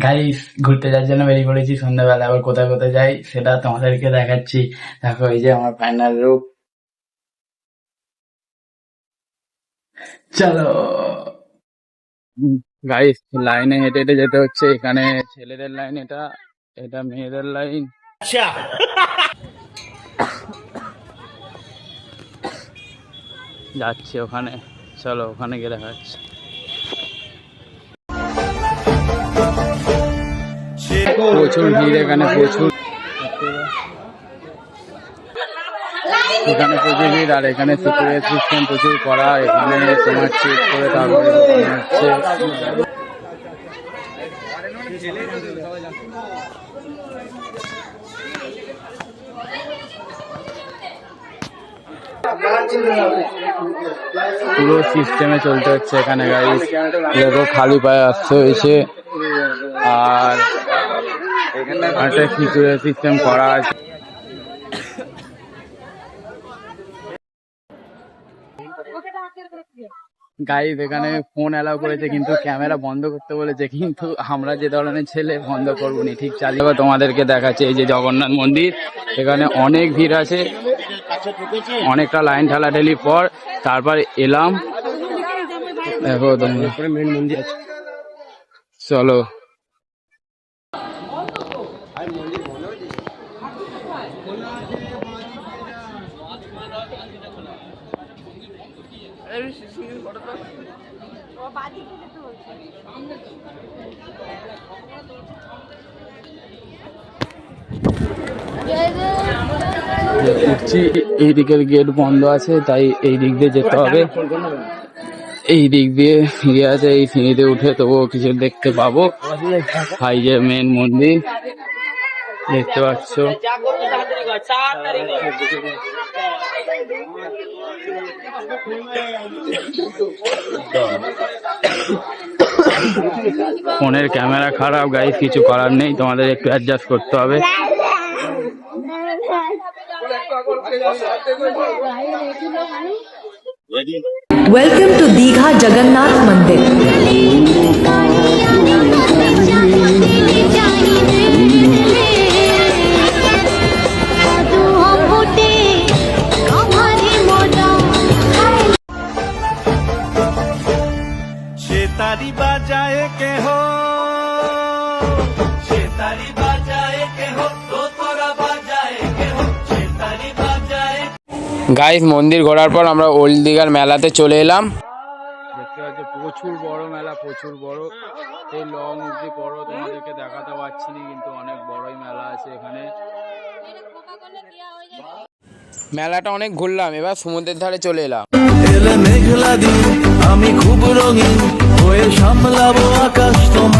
Guys ঘুরতে যাওয়ার জন্য বেরিয়ে পড়েছি সন্ধ্যাবেলা। আবার কোথায় কোথায় যাই সেটা তোমাদেরকে দেখাচ্ছি। দেখো এই যে আমার ফাইনাল রূপ। চলো গাইস, লাইনে হেঁটে হেঁটে যেতে হচ্ছে। এখানে ছেলেদের লাইন, এটা এটা মেয়েদের লাইন। যাচ্ছি ওখানে, চলো ওখানে গিয়ে দেখা যাচ্ছে। প্রচুর ভিড় এখানে, প্রচুর এখানে প্রচুর ভিড়। আর এখানে সিকিউরিটি সিস্টেম প্রচুর করা। এখানে তোমার চেক করে তারপরে হচ্ছে। পুরো সিস্টেমে চলতে হচ্ছে এখানে গাইস। দেখো খালি পায়ে আসতে হয়েছে। আর একটা সিকিউরিটি সিস্টেম করা আছে। গাইস এখানে ফোন অ্যালাউ করেছে, কিন্তু ক্যামেরা বন্ধ করতে বলেছে। কিন্তু আমরা যে ধরনের ছেলে বন্ধ করবো নি, ঠিক চালিয়ে তোমাদেরকে দেখাচ্ছে। এই যে জগন্নাথ মন্দির, এখানে অনেক ভিড় আছে। অনেকটা লাইন ঠেলাঠেলি পর তারপর এলাম। দেখো তোমরা মেন মন্দির আছে, চলো। এই দিকের গেট বন্ধ আছে, তাই এই দিক দিয়ে যেতে হবে। এই দিক দিয়ে ফিরে আছে, এই সিঁড়িতে উঠে তবুও কিছু দেখতে পাবো। হাই যে মেন মন্দির দেখতে পাচ্ছ। ফোনের ক্যামেরা খারাপ গাইস, কিছু করার নেই, তোমাদের একটু অ্যাডজাস্ট করতে হবে। Welcome to Digha Jagannath Mandir. शेतारी बाजाए के हो, शेतारी बाजाए के हो, तो तोरा बाजाए के हो, शेतारी बाजाए। গাইস মন্দির ঘোরার পর আমরা ওল্ড দিঘার মেলাতে চলে এলাম। দেখতে পাচ্ছ প্রচুর বড় মেলা, প্রচুর বড়। এই লং অব্দি বড়, তোমাদেরকে দেখাতে পারছি না, কিন্তু অনেক বড়ই মেলা আছে এখানে। মেলাটা অনেক ঘুরলাম, এবার সমুদ্রের ধারে চলে এলাম। এলে মেঘলা দিন, আমি খুব রঙিন হয়ে সামলাবো আকাশ তোমার।